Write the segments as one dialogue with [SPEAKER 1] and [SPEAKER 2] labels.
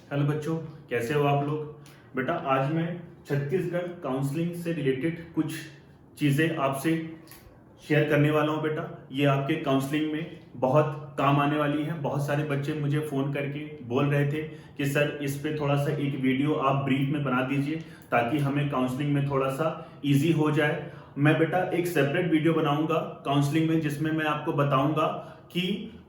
[SPEAKER 1] Hello बच्चों, कैसे हो आप लोग। बेटा आज मैं छत्तीसगढ़ काउंसलिंग से रिलेटेड कुछ चीज़ें आपसे शेयर करने वाला हूं। बेटा ये आपके काउंसलिंग में बहुत काम आने वाली है। बहुत सारे बच्चे मुझे फ़ोन करके बोल रहे थे कि सर इस पे थोड़ा सा एक वीडियो आप ब्रीफ में बना दीजिए ताकि हमें काउंसलिंग में थोड़ा सा ईजी हो जाए। मैं बेटा एक सेपरेट वीडियो बनाऊंगा काउंसलिंग में, जिसमें मैं आपको बताऊंगा कि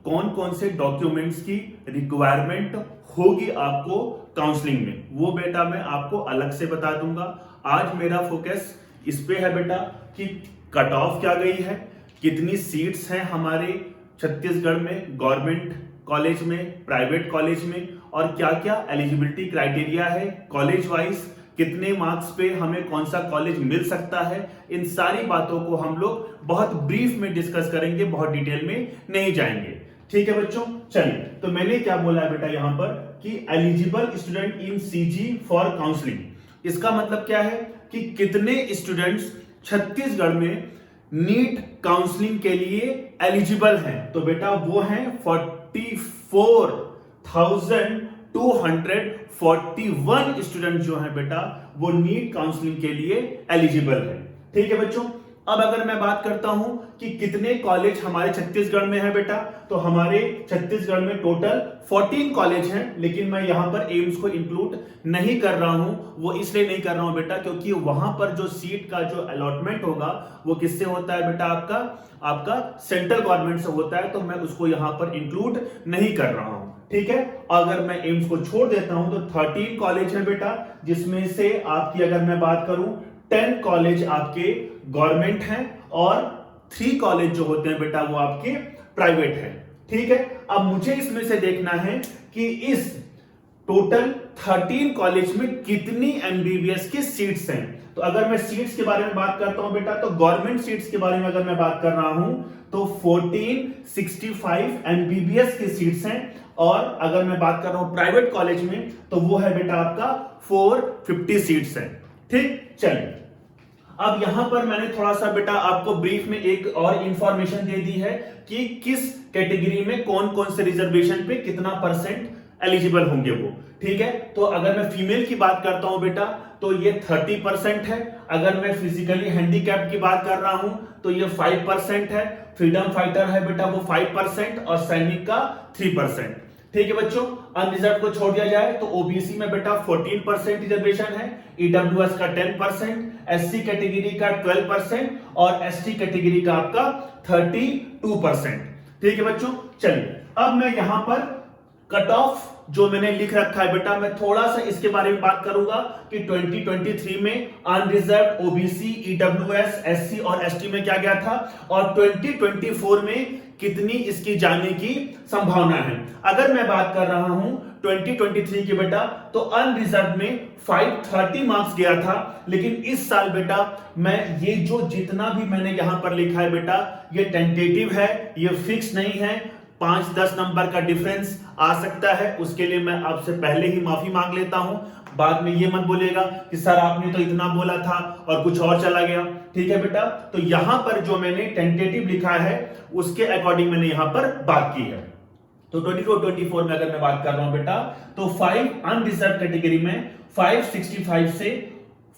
[SPEAKER 1] कौन कौन से डॉक्यूमेंट्स की रिक्वायरमेंट होगी आपको काउंसलिंग में, वो बेटा मैं आपको अलग से बता दूंगा। आज मेरा फोकस इस पे है बेटा कि कट ऑफ क्या गई है, कितनी सीट्स हैं हमारे छत्तीसगढ़ में गवर्नमेंट कॉलेज में, प्राइवेट कॉलेज में, और क्या क्या एलिजिबिलिटी क्राइटेरिया है कॉलेज वाइज, कितने मार्क्स पे हमें कौन सा कॉलेज मिल सकता है। इन सारी बातों को हम लोग बहुत ब्रीफ में डिस्कस करेंगे, बहुत डिटेल में नहीं जाएंगे। ठीक है बच्चों, चलिए। तो मैंने क्या बोला है बेटा यहां पर कि eligible student in CG for counselling. इसका मतलब क्या है कि कितने स्टूडेंट्स छत्तीसगढ़ में नीट काउंसलिंग के लिए एलिजिबल हैं। तो बेटा वो हैं 44,241 स्टूडेंट जो हैं बेटा वो नीट काउंसलिंग के लिए एलिजिबल है। ठीक है बच्चों। अब अगर मैं बात करता हूं कि कितने कॉलेज हमारे छत्तीसगढ़ में है बेटा, तो हमारे छत्तीसगढ़ में टोटल 14 कॉलेज हैं, लेकिन मैं यहां पर एम्स को इंक्लूड नहीं कर रहा हूं। वो इसलिए नहीं कर रहा हूं बेटा क्योंकि वहां पर जो सीट का जो अलॉटमेंट होगा वो किससे होता है बेटा, आपका सेंट्रल गवर्नमेंट से होता है, तो मैं उसको यहां पर इंक्लूड नहीं कर रहा हूं। ठीक है। अगर मैं एम्स को छोड़ देता हूं तो 13 कॉलेज है बेटा, जिसमें से आपकी अगर मैं बात करूं 10 कॉलेज आपके गवर्नमेंट हैं और 3 कॉलेज जो होते हैं बेटा वो आपके प्राइवेट हैं। ठीक है। अब मुझे इसमें से देखना है कि इस टोटल 13 कॉलेज में कितनी एमबीबीएस की सीट्स हैं। तो अगर मैं सीट्स के बारे में बात करता हूं बेटा, तो गवर्नमेंट सीट्स के बारे में अगर मैं बात कर रहा हूं तो 1465 एमबीबीएस की सीट्स हैं, और अगर मैं बात कर रहा हूं प्राइवेट कॉलेज में तो वो है बेटा आपका 450 सीट्स हैं। ठीक, चलिए। अब यहां पर मैंने थोड़ा सा बेटा आपको ब्रीफ में एक और इंफॉर्मेशन दे दी है कि किस कैटेगरी में कौन कौन से रिजर्वेशन पे कितना परसेंट एलिजिबल होंगे वो। ठीक है। तो अगर मैं फीमेल की बात करता हूं बेटा तो ये 30% है। अगर मैं फिजिकली हैंडीकैप्ड की बात कर रहा हूं तो ये 5% है। फ्रीडम फाइटर है बेटा वो 5% और सैनिक का 3%। ठीक है बच्चों। अनरिजर्व को छोड़ दिया जाए तो ओबीसी में बेटा 14% रिजर्वेशन है, ईडब्ल्यूएस का 10%, एससी कैटेगरी का 12% और एसटी कैटेगरी का आपका 32%। ठीक है बच्चों। चलिए, अब मैं यहां पर कट ऑफ जो मैंने लिख रखा है बेटा, मैं थोड़ा सा इसके बारे में बात करूंगा कि 2023 में अनरिजर्व, ओबीसी, ईडब्ल्यूएस, एससी और एसटी में क्या गया था, और 2024 में कितनी इसकी जाने की संभावना है। अगर मैं बात कर रहा हूं 2023 की बेटा, तो अनरिजर्व में 530 मार्क्स गया था, लेकिन इस साल बेटा मैं ये जो जितना भी मैंने यहां पर लिखा है बेटा ये टेंटेटिव है, ये फिक्स नहीं है। 5-10 नंबर का डिफरेंस आ सकता है, उसके लिए मैं आपसे पहले ही माफी मांग लेता हूं। बाद में ये मत बोलेगा कि सर आपने तो इतना बोला था और कुछ और चला गया। ठीक है बेटा। तो यहां पर जो मैंने टेंटेटिव लिखा है उसके अकॉर्डिंग मैंने यहां पर बात की है। तो 24 में अगर मैं बात कर रहा हूं बेटा तो 5 अनरिजर्व कैटेगरी में 565 से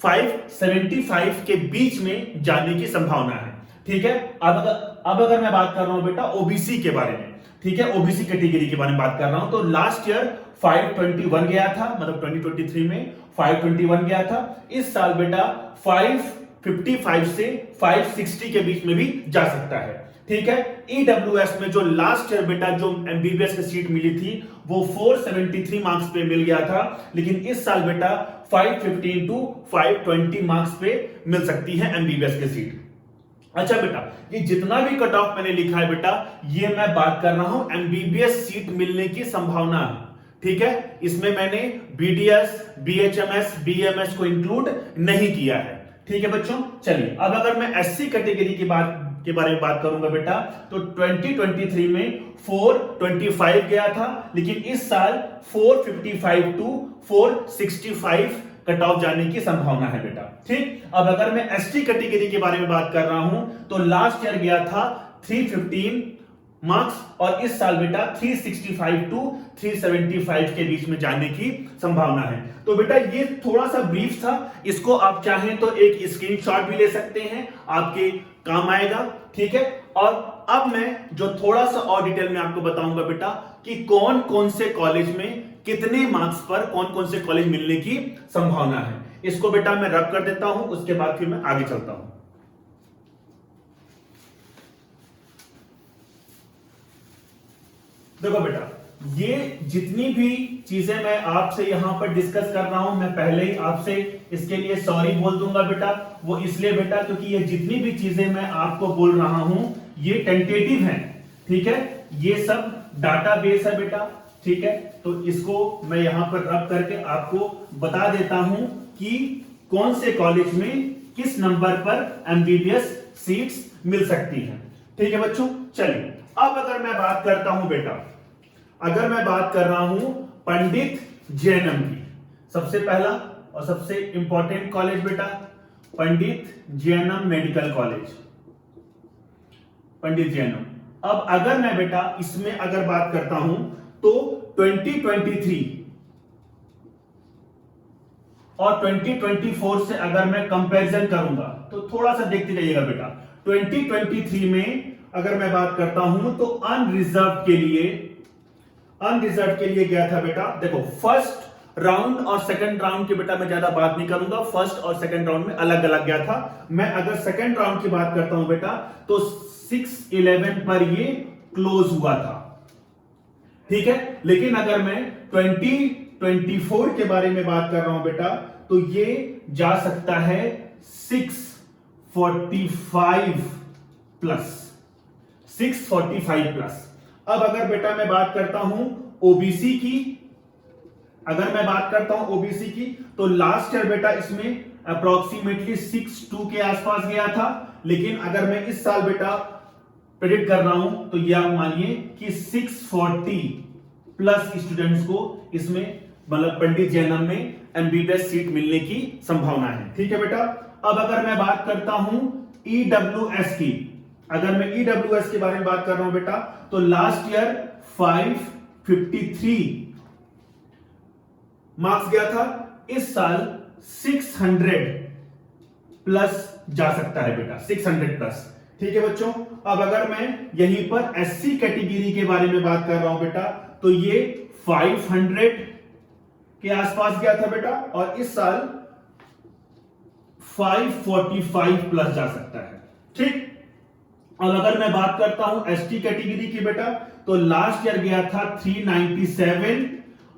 [SPEAKER 1] 575 के बीच में जाने की संभावना है। ठीक है। अब अगर मैं बात कर रहा हूं बेटा ओबीसी के बारे में, ठीक है, ओबीसी कैटेगरी के बारे में बात कर रहा हूं, तो लास्ट ईयर 521 गया था, मतलब 2023 में 521 गया था। इस साल बेटा 555 से 560 के बीच में भी जा सकता है। ठीक है। ईडब्ल्यूएस में जो लास्ट ईयर बेटा जो एमबीबीएस की सीट मिली थी वो 473 मार्क्स पे मिल गया था, लेकिन इस साल बेटा 515 to 520 मार्क्स पे मिल सकती है एमबीबीएस की सीट। अच्छा बेटा, ये जितना भी कट ऑफ मैंने लिखा है बेटा ये मैं बात कर रहा हूं एमबीबीएस सीट मिलने की संभावना। ठीक है। इसमें मैंने बीडीएस, बीएचएमएस, बीएमएस को इंक्लूड नहीं किया है। ठीक है बच्चों। चलिए, अब अगर मैं एससी कैटेगरी के बारे में बात करूंगा बेटा तो 2023 में 425 गया था, लेकिन इस साल 455 to 465 कट ऑफ जाने की संभावना है बेटा। ठीक। अब अगर मैं एसटी कैटेगरी के बारे में बात कर रहा हूं तो लास्ट ईयर गया था 315 मार्क्स, और इस साल बेटा 365 टू 375 के बीच में जाने की संभावना है। तो बेटा ये थोड़ा सा ब्रीफ था, इसको आप चाहें तो एक स्क्रीनशॉट भी ले सकते हैं, आपके काम आएगा। ठीक है, और अब मैं जो थोड़ा सा और डिटेल में आपको बताऊंगा बेटा कि कौन कौन से कॉलेज में कितने मार्क्स पर कौन कौन से कॉलेज मिलने की संभावना है। इसको बेटा मैं रब कर देता हूं, उसके बाद फिर मैं आगे चलता हूं। देखो बेटा, ये जितनी भी चीजें मैं आपसे यहां पर डिस्कस कर रहा हूं, मैं पहले ही आपसे इसके लिए सॉरी बोल दूंगा बेटा। वो इसलिए बेटा क्योंकि ये जितनी भी चीजें मैं आपको बोल रहा हूं ये टेंटेटिव हैं। ठीक है, ये सब डाटाबेस है बेटा। ठीक है, तो इसको मैं यहां पर रब करके आपको बता देता हूं कि कौन से कॉलेज में किस नंबर पर एमबीबीएस सीट्स मिल सकती हैं। ठीक है बच्चों, चलिए अब अगर मैं बात करता हूं बेटा, अगर मैं बात कर रहा हूं पंडित जैनम की, सबसे पहला और सबसे इंपॉर्टेंट कॉलेज बेटा पंडित जैनम मेडिकल कॉलेज, पंडित जैनम। अब अगर मैं बेटा इसमें अगर बात करता हूं तो 2023 और 2024 से अगर मैं कंपैरिजन करूंगा तो थोड़ा सा देखते जाइएगा बेटा। 2023 में अगर मैं बात करता हूं तो अनरिजर्व के लिए गया था बेटा। देखो फर्स्ट राउंड और सेकंड राउंड की बेटा मैं ज्यादा बात नहीं करूंगा, फर्स्ट और सेकंड राउंड में अलग अलग गया था। मैं अगर सेकंड राउंड की बात करता हूं बेटा तो 6/11 पर ये क्लोज हुआ था। ठीक है, लेकिन अगर मैं 2024 के बारे में बात कर रहा हूं बेटा तो ये जा सकता है 645 प्लस। अब अगर बेटा मैं बात करता हूं ओबीसी की, अगर मैं बात करता हूं ओबीसी की तो लास्ट ईयर बेटा इसमें अप्रोक्सीमेटली 62 के आसपास गया था, लेकिन अगर मैं इस साल बेटा प्रेडिक्ट कर रहा हूं तो यह मानिए कि 640 प्लस स्टूडेंट्स को इसमें मतलब पंडित जैनम में एमबीबीएस सीट मिलने की संभावना है। ठीक है बेटा, अब अगर मैं बात करता हूं ईडब्ल्यूएस की, अगर मैं ईडब्ल्यूएस के बारे में बात कर रहा हूं बेटा तो लास्ट ईयर 553 मार्क्स गया था, इस साल 600 प्लस जा सकता है बेटा, 600 प्लस। ठीक है बच्चों, अब अगर मैं यहीं पर एससी कैटेगरी के बारे में बात कर रहा हूं बेटा तो ये 500 के आसपास गया था बेटा, और इस साल 545 प्लस जा सकता है। ठीक, और अगर मैं बात करता हूं एसटी कैटेगरी की बेटा तो लास्ट ईयर गया था 397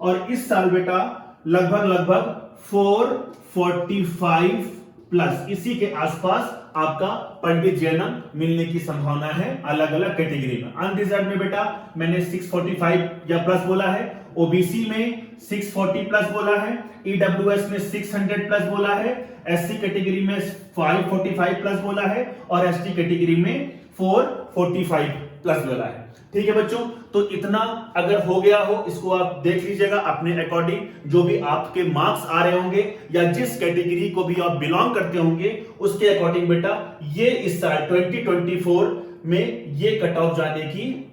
[SPEAKER 1] और इस साल बेटा लगभग 445 प्लस, इसी के आसपास आपका पंडित जैनम मिलने की संभावना है अलग अलग कैटेगरी में। अनरिजर्व में बेटा मैंने 645 या प्लस बोला है, ओबीसी में 640 प्लस बोला है, ईडब्ल्यूएस में 600 प्लस बोला है, एससी कैटेगरी में 545 प्लस बोला है और एसटी कैटेगरी में 445 प्लस बोला है। ठीक है बच्चों, तो इतना अगर हो गया हो इसको आप देख लीजिएगा अपने अकॉर्डिंग, जो भी आपके मार्क्स आ रहे होंगे या जिस कैटेगरी को भी आप बिलोंग करते होंगे उसके अकॉर्डिंग बेटा ये इस साल 2024 में ये कट ऑफ जाने की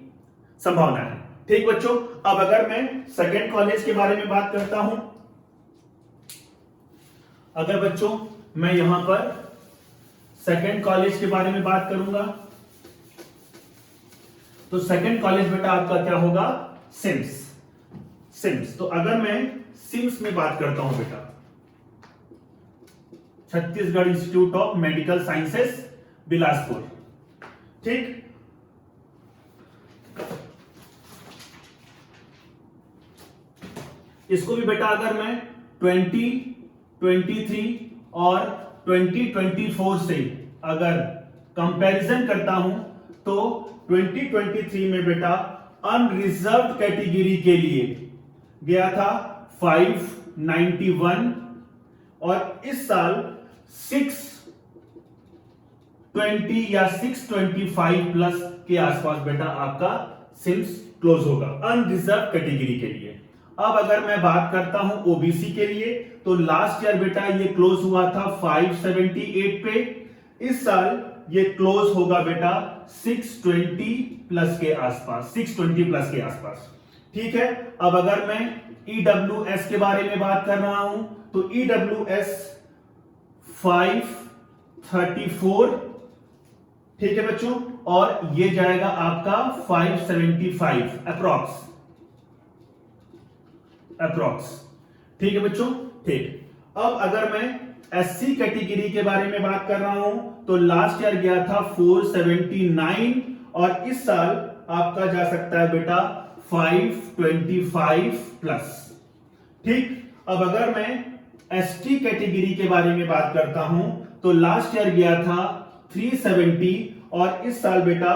[SPEAKER 1] संभावना है। ठीक बच्चों, अब अगर मैं सेकेंड कॉलेज के बारे में बात करता हूं, अगर बच्चों मैं यहां पर सेकेंड कॉलेज के बारे में बात करूंगा तो सेकेंड कॉलेज बेटा आपका क्या होगा, सिम्स। तो अगर मैं सिम्स में बात करता हूं बेटा, Chhattisgarh institute of medical sciences Bilaspur. ठीक, इसको भी बेटा अगर मैं 2023 और 2024 से अगर कंपैरिजन करता हूं तो 2023 में बेटा अनरिजर्व कैटेगरी के लिए गया था 591 और इस साल 620 या 625 प्लस के आसपास बेटा आपका सिम्स क्लोज होगा अनरिजर्व कैटेगरी के लिए। अब अगर मैं बात करता हूं ओबीसी के लिए तो लास्ट ईयर बेटा ये क्लोज हुआ था 578 पे, इस साल ये क्लोज होगा बेटा 620 प्लस के आसपास, 620 प्लस के आसपास। ठीक है, अब अगर मैं EWS के बारे में बात कर रहा हूं तो EWS 534, ठीक है बच्चों, और ये जाएगा आपका 575 अप्रॉक्स। ठीक है बच्चों, ठीक। अब अगर मैं SC कैटेगरी के बारे में बात कर रहा हूं तो लास्ट ईयर गया था 479 और इस साल आपका जा सकता है बेटा 525 प्लस। ठीक, अब अगर मैं ST कैटेगरी के बारे में बात करता हूं तो लास्ट ईयर गया था 370 और इस साल बेटा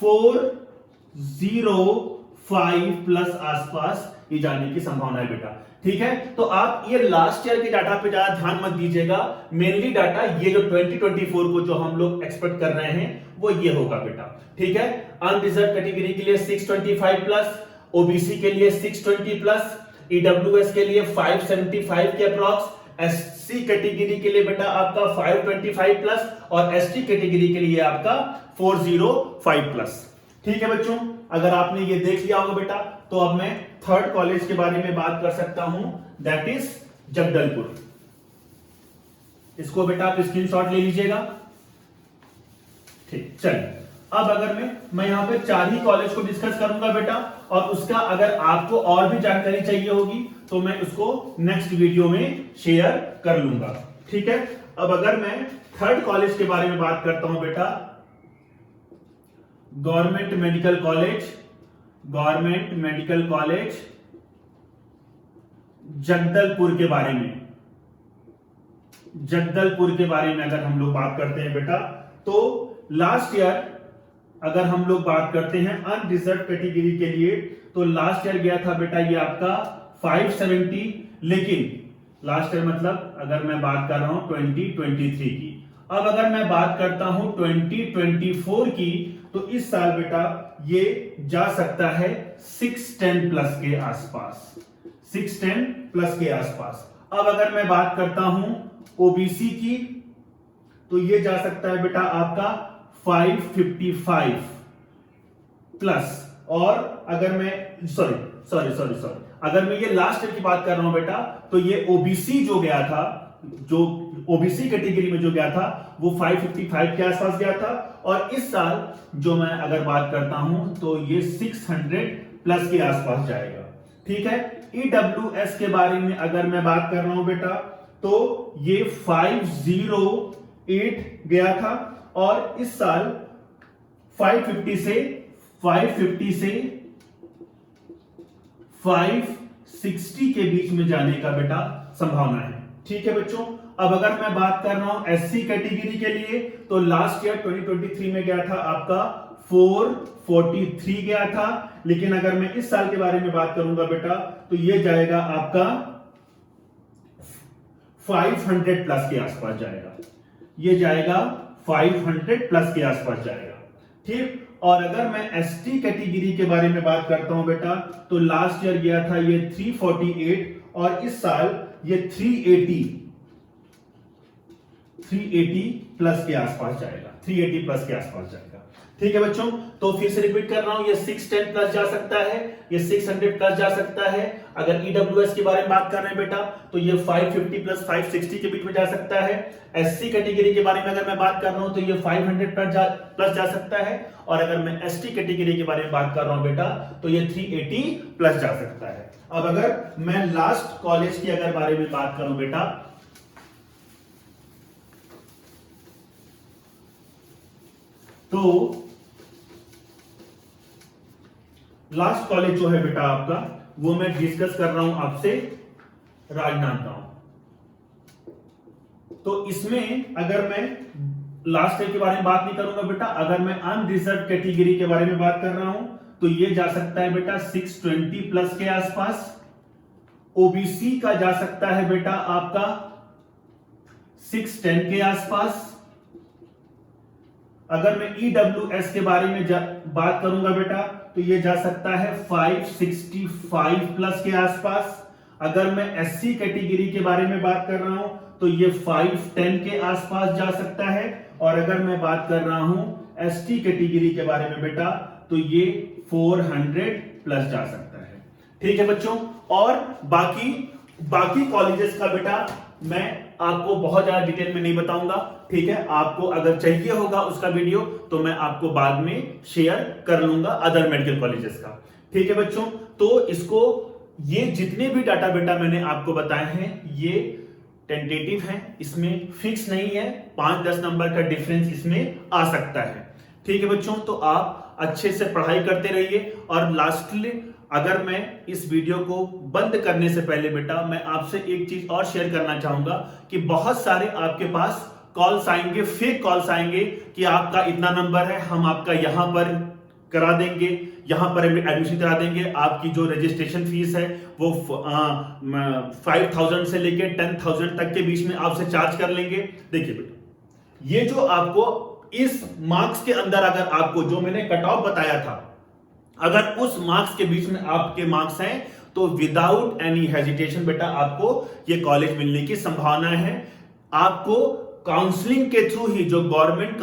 [SPEAKER 1] 405 प्लस आसपास ये जाने की संभावना है बेटा। ठीक है, तो आप ये लास्ट ईयर के डाटा पे ज्यादा ध्यान मत दीजिएगा, मेनली डाटा ये जो 2024 को जो हम लोग एक्सपेक्ट कर रहे हैं वो ये होगा बेटा। ठीक है, अनरिजर्व कैटेगरी के लिए 625 प्लस, ओबीसी के लिए 620 प्लस, ईडब्ल्यूएस के लिए 575 के अप्रॉक्स, एससी कैटेगरी के लिए बेटा आपका 525 प्लस और एसटी कैटेगरी के लिए आपका 405 प्लस। ठीक है बच्चों, अगर आपने ये देख लिया होगा बेटा तो अब मैं थर्ड कॉलेज के बारे में बात कर सकता हूं, दैट इज जगदलपुर। इसको बेटा आप स्क्रीनशॉट ले लीजिएगा। ठीक, चलिए अब अगर मैं यहां पे 4 ही कॉलेज को डिस्कस करूंगा बेटा, और उसका अगर आपको और भी जानकारी चाहिए होगी तो मैं उसको नेक्स्ट वीडियो में शेयर कर लूंगा। ठीक है, अब अगर मैं थर्ड कॉलेज के बारे में बात करता हूं बेटा, गवर्नमेंट मेडिकल कॉलेज जगदलपुर के बारे में अगर हम लोग बात करते हैं बेटा, तो लास्ट ईयर अगर हम लोग बात करते हैं अनरिजर्व कैटेगरी के लिए तो लास्ट ईयर गया था बेटा ये आपका 570, लेकिन लास्ट ईयर मतलब अगर मैं बात कर रहा हूं 2023 की। अब अगर मैं बात करता हूं 2024 की तो इस साल बेटा ये जा सकता है 610 प्लस के आसपास, 610 प्लस के आसपास। अब अगर मैं बात करता हूं ओबीसी की तो ये जा सकता है बेटा आपका 555 प्लस, और अगर मैं सॉरी अगर मैं ये लास्ट ईयर की बात कर रहा हूं बेटा तो ये ओबीसी जो गया था, जो ओबीसी कैटेगरी में जो गया था वो 555 के आसपास गया था, और इस साल जो मैं अगर बात करता हूं तो ये 600 प्लस के आसपास जाएगा। ठीक है, ईडब्ल्यूएस के बारे में अगर मैं बात कर रहा हूं बेटा तो ये 508 गया था, और इस साल 550 से 560 के बीच में जाने का बेटा संभावना है। ठीक है बच्चों, अब अगर मैं बात कर रहा हूं एससी कैटेगरी के लिए तो लास्ट ईयर 2023 में गया था आपका 443 गया था, लेकिन अगर मैं इस साल के बारे में बात करूंगा बेटा तो ये जाएगा आपका 500 प्लस के आसपास जाएगा, ये जाएगा 500 प्लस के आसपास जाएगा। ठीक, और अगर मैं एसटी कैटेगरी के बारे में बात करता हूं बेटा तो लास्ट ईयर गया था ये 348 और इस साल ये 380 प्लस के आसपास जाएगा, 380 प्लस के आसपास जाएगा। ठीक है बच्चों, तो फिर से रिपीट कर रहा हूं, ये 610 प्लस जा सकता है, ये 600 प्लस जा सकता है। अगर ईडब्ल्यूएस के बारे में बात कर रहे हैं बेटा तो ये 550 प्लस 560 के बीच में जा सकता है। एससी कैटेगरी के बारे में अगर मैं बात कर रहा हूं तो ये 500 प्लस जा सकता है, और अगर मैं एसटी कैटेगरी के बारे में बात कर रहा हूं बेटा तो ये 380 प्लस जा सकता है। अब अगर मैं लास्ट कॉलेज की अगर बारे में बात करूं बेटा तो लास्ट कॉलेज जो है बेटा आपका वो मैं डिस्कस कर रहा हूं आपसे राजनांदगांव। तो इसमें अगर मैं लास्ट ईयर के बारे में बात नहीं करूंगा बेटा, अगर मैं अनरिजर्व कैटेगरी के बारे में बात कर रहा हूं तो ये जा सकता है बेटा 620 प्लस के आसपास। ओबीसी का जा सकता है बेटा आपका 610 के आसपास। अगर मैं ईडब्ल्यूएस के बारे में बात करूंगा बेटा तो ये जा सकता है 565 प्लस के आसपास। अगर मैं एससी कैटेगरी के बारे में बात कर रहा हूं तो ये 510 के आसपास जा सकता है, और अगर मैं बात कर रहा हूं एसटी कैटेगरी के बारे में बेटा, तो ये 400 प्लस जा सकता है। ठीक है बच्चों, और बाकी कॉलेजेस का बेटा मैं आपको बहुत ज्यादा डिटेल में नहीं बताऊंगा। ठीक है, आपको अगर चाहिए होगा उसका वीडियो तो मैं आपको बाद में शेयर कर लूंगा अदर मेडिकल कॉलेजेस का। ठीक है बच्चों, तो इसको ये जितने भी डाटा बेटा मैंने आपको बताए हैं ये टेंटेटिव हैं, इसमें फिक्स नहीं है, 5-10 नंबर का डिफरेंस इसमें आ सकता है। ठीक है बच्चों, तो आप अच्छे से पढ़ाई करते रहिए। और लास्टली अगर मैं इस वीडियो को बंद करने से पहले बेटा मैं आपसे एक चीज और शेयर करना चाहूंगा कि बहुत सारे आपके पास कॉल्स आएंगे, फेक कॉल्स आएंगे कि आपका इतना नंबर है, हम आपका यहां पर करा देंगे, यहां पर एडमिशन करा देंगे, आपकी जो रजिस्ट्रेशन फीस है वो 5,000 से लेके 10,000 तक के बीच में आपसे चार्ज कर लेंगे। देखिए बेटा, ये जो आपको इस मार्क्स के अंदर अगर आपको जो मैंने कट ऑफ बताया था, अगर उस मार्क्स के बीच में आपके मार्क्स हैं तो विदाउट एनी हेजिटेशन बेटा आपको ये कॉलेज मिलने की संभावना है। आपको काउंसलिंग के थ्रू ही जो गवर्नमेंट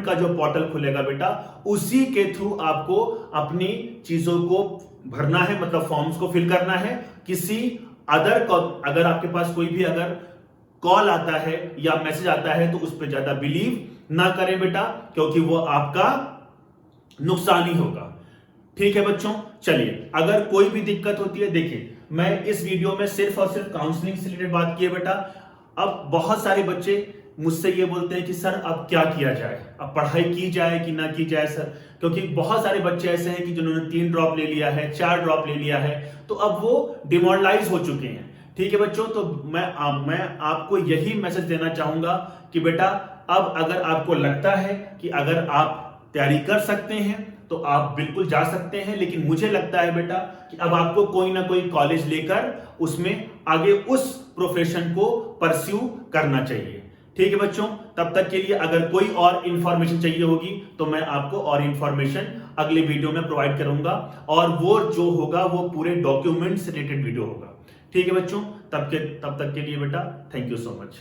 [SPEAKER 1] का जो पोर्टल खुलेगा बेटा, उसी के थ्रू आपको अपनी चीजों को भरना है, मतलब फॉर्म्स को फिल करना है। किसी अगर आपके पास कोई भी अगर कॉल आता है या मैसेज आता है तो उस पर ज्यादा बिलीव ना करें बेटा, क्योंकि वो आपका नुकसान ही होगा। ठीक है बच्चों, चलिए अगर कोई भी दिक्कत होती है, देखिए मैं इस वीडियो में सिर्फ और सिर्फ काउंसलिंग से रिलेटेड बात की है बेटा। अब बहुत सारे बच्चे मुझसे ये बोलते हैं कि सर अब क्या किया जाए, अब पढ़ाई की जाए कि ना की जाए सर, क्योंकि बहुत सारे बच्चे ऐसे हैं कि जिन्होंने 3 ड्रॉप ले लिया है, 4 ड्रॉप ले लिया है, तो अब वो डिमोरलाइज हो चुके हैं। ठीक है बच्चों, तो मैं आपको यही मैसेज देना चाहूंगा कि बेटा अब अगर आपको लगता है कि अगर आप तैयारी कर सकते हैं तो आप बिल्कुल जा सकते हैं, लेकिन मुझे लगता है बेटा कि अब आपको कोई ना कोई कॉलेज लेकर उसमें आगे उस प्रोफेशन को परस्यू करना चाहिए। ठीक है बच्चों, तब तक के लिए अगर कोई और इंफॉर्मेशन चाहिए होगी तो मैं आपको और इंफॉर्मेशन अगले वीडियो में प्रोवाइड करूंगा, और वो जो होगा वो पूरे डॉक्यूमेंट से रिलेटेड वीडियो होगा। ठीक है बच्चों, तब तक के लिए बेटा थैंक यू सो मच।